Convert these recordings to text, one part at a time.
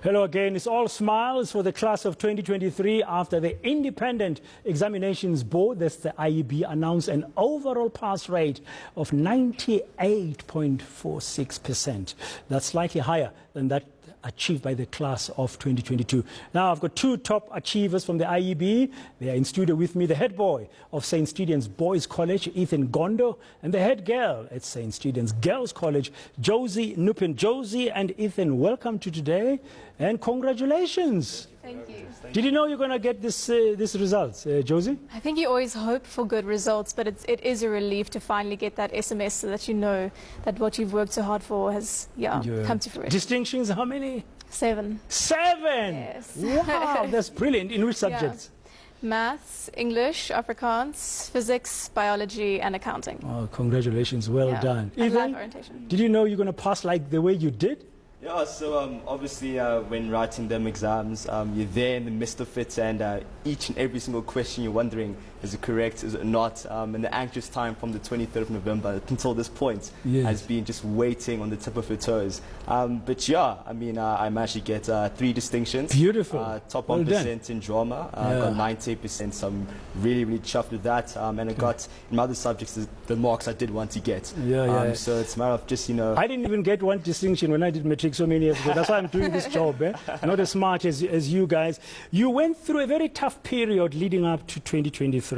Hello again. It's all smiles for the class of 2023 after the Independent Examinations Board, that's the IEB, announced an overall pass rate of 98.46%. That's slightly higher than that achieved by the class of 2022. Now, I've got two top achievers from the IEB. They are in studio with me, the head boy of St. Stithians Boys College, Ethan Gondo, and the head girl at St. Stithians Girls College, Jozi Nupen. Jozi and Ethan, welcome to today, and congratulations. Thank you. Did you know you're going to get this results, Jozi? I think you always hope for good results, but it is a relief to finally get that SMS so that you know that what you've worked so hard for has come to fruition. Distinctions, how many? 7. 7? Yes. Wow, that's brilliant. In which subjects? Maths, English, Afrikaans, physics, biology, and accounting. Oh, congratulations. Well done. And Ethan, life orientation. did you know you're going to pass like the way you did? Yeah, so obviously when writing them exams, you're there in the midst of it, and each and every single question you're wondering, is it correct, is it not? And the anxious time from the 23rd of November until this point has been just waiting on the tip of your toes. But yeah, I mean, I managed to get 3 distinctions. Beautiful. Top Well 1% in drama, got 98%, so I'm really, really chuffed with that. And I got, in my other subjects, the marks I did want to get. So it's a matter of just, I didn't even get 1 distinction when I did Matric so many years ago. That's why I'm doing this job, not as smart as you guys. You went through a very tough period leading up to 2023.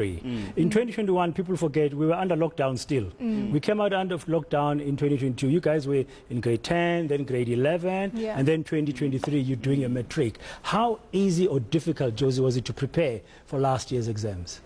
In 2021, people forget, we were under lockdown still. We came out under lockdown in 2022. You guys were in grade 10, then grade 11, and then 2023, you're doing a Matric. How easy or difficult, Jozi, was it to prepare for last year's exams?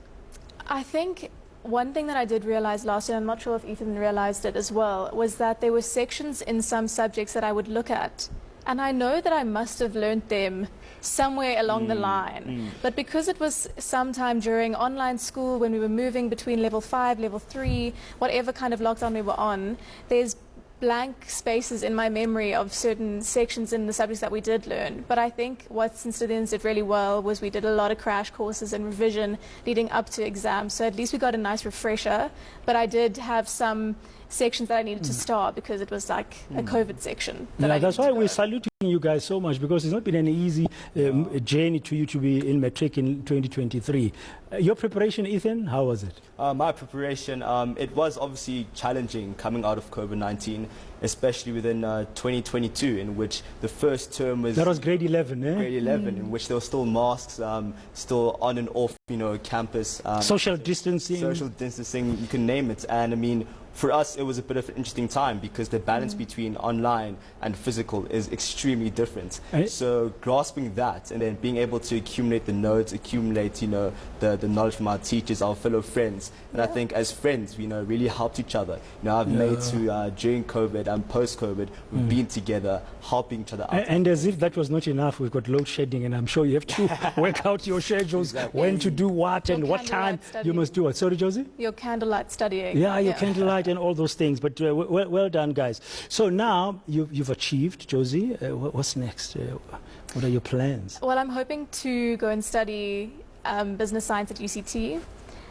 I think one thing that I did realize last year, I'm not sure if Ethan realized it as well, was that there were sections in some subjects that I would look at, and I know that I must have learned them somewhere along the line. But because it was sometime during online school, when we were moving between level 5, level 3, whatever kind of lockdown we were on, there's blank spaces in my memory of certain sections in the subjects that we did learn. But I think what St. Stithians did really well was we did a lot of crash courses and revision leading up to exams, so at least we got a nice refresher. But I did have some sections that I needed to start because it was like a COVID section. That's why we're saluting you guys so much, because it's not been an easy journey to you to be in Matric in 2023. Your preparation, Ethan, how was it? My preparation, it was obviously challenging coming out of COVID-19, especially within 2022, in which the first term was... That was grade 11, eh? Grade 11, in which there were still masks, still on and off, campus. Social distancing. Social distancing, you can name it. And I mean, for us, it was a bit of an interesting time because the balance between online and physical is extremely different. So grasping that and then being able to accumulate the notes, accumulate, the knowledge from our teachers, our fellow friends. And I think as friends, we really helped each other. I've made to, during COVID and post-COVID, we've been together, helping each other out. And as if that was not enough, we've got load shedding, and I'm sure you have to work out your schedules, when to do what and what time you must do it. Sorry, Jozi? Your candlelight studying. Yeah, your candlelight and all those things. But well done, guys. So now you've achieved, Jozi. What's next? What are your plans? Well, I'm hoping to go and study business science at UCT.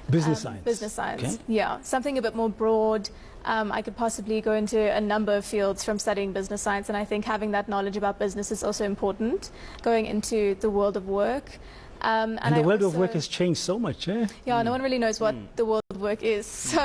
Business science? Business science, okay. Yeah. Something a bit more broad. I could possibly go into a number of fields from studying business science, and I think having that knowledge about business is also important going into the world of work. And the world of work has changed so much, eh? Yeah, no one really knows what the world of work is. So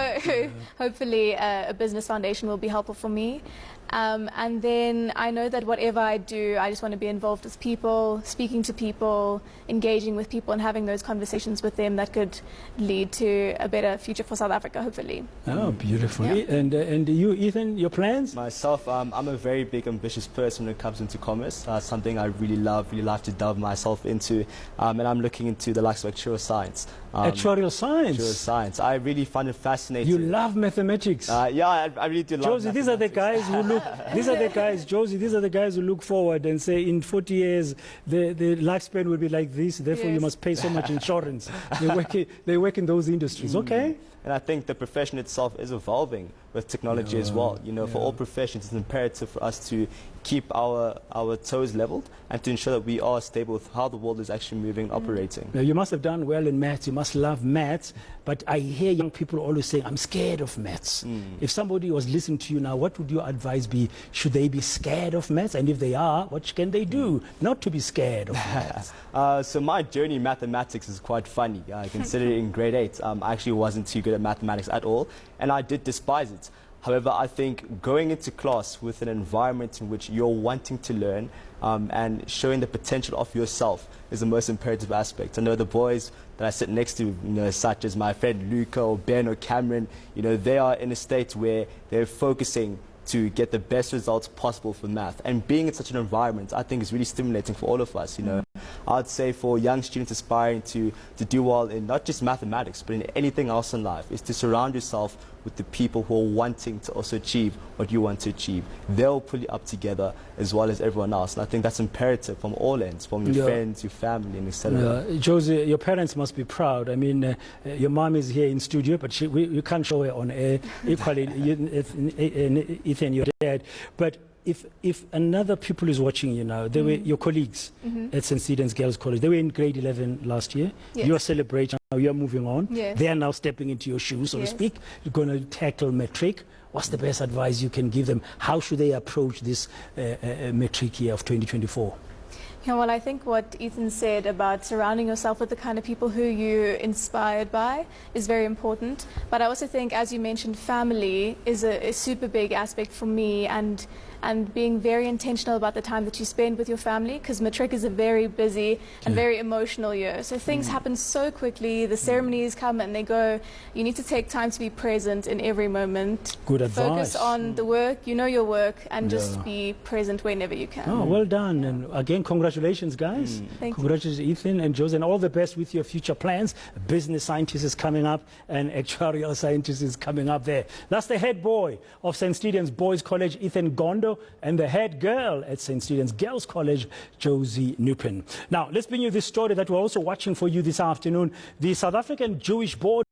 hopefully a business foundation will be helpful for me. And then I know that whatever I do, I just want to be involved with people, speaking to people, engaging with people, and having those conversations with them that could lead to a better future for South Africa, hopefully. Oh, beautiful. Yeah. And you, Ethan, your plans? Myself, I'm a very big, ambitious person when it comes into commerce. Something I really love to delve myself into. And I'm looking into the likes of actuarial science. Actuarial science? Actuarial science. I really find it fascinating. You love mathematics? Yeah, I really do love Jozi, these are the guys who look, Jozi, these are the guys who look forward and say in 40 years the lifespan will be like this, therefore you must pay so much insurance. They work in those industries, okay? And I think the profession itself is evolving with technology as well. For all professions, it's imperative for us to keep our toes leveled and to ensure that we are stable with how the world is actually moving and operating. Now, you must have done well in maths. You must love maths. But I hear young people always saying, I'm scared of maths. If somebody was listening to you now, what would your advice be? Should they be scared of maths? And if they are, what can they do not to be scared of maths? So my journey in mathematics is quite funny. I consider it in grade 8. I actually wasn't too good at mathematics at all, and I did despise it. However, I think going into class with an environment in which you're wanting to learn and showing the potential of yourself is the most imperative aspect. I know the boys that I sit next to, such as my friend Luca or Ben or Cameron, they are in a state where they're focusing to get the best results possible for math. And being in such an environment, I think, is really stimulating for all of us. I'd say for young students aspiring to do well in not just mathematics, but in anything else in life, is to surround yourself with the people who are wanting to also achieve what you want to achieve. They'll pull you up together as well as everyone else. And I think that's imperative from all ends, from your friends, your family, and etc. Jozi, your parents must be proud. I mean, your mom is here in studio, but you can't show her on air. Equally, Ethan, your dad. But if another people is watching you now, they were your colleagues at St. Stephen's Girls College. They were in grade 11 last year. Yes. You are celebrating. Now you are moving on. Yes. They are now stepping into your shoes, so to speak. You're going to tackle Matric. What's the best advice you can give them? How should they approach this Matric year of 2024? Yeah, well, I think what Ethan said about surrounding yourself with the kind of people who you're inspired by is very important. But I also think, as you mentioned, family is a super big aspect for me, and being very intentional about the time that you spend with your family, because Matric is a very busy and very emotional year. So things happen so quickly, the ceremonies come and they go. You need to take time to be present in every moment. Good advice. Focus on the work, your work, and just be present whenever you can. Oh, well done. And again, congratulations, guys. Thank you. Congratulations, Ethan and Jozi, and all the best with your future plans. Business scientist is coming up and actuarial scientist is coming up there. That's the head boy of St. Stephen's Boys College, Ethan Gondo, and the head girl at St. Stephen's Girls College, Jozi Nupen. Now, let's bring you this story that we're also watching for you this afternoon. The South African Jewish Board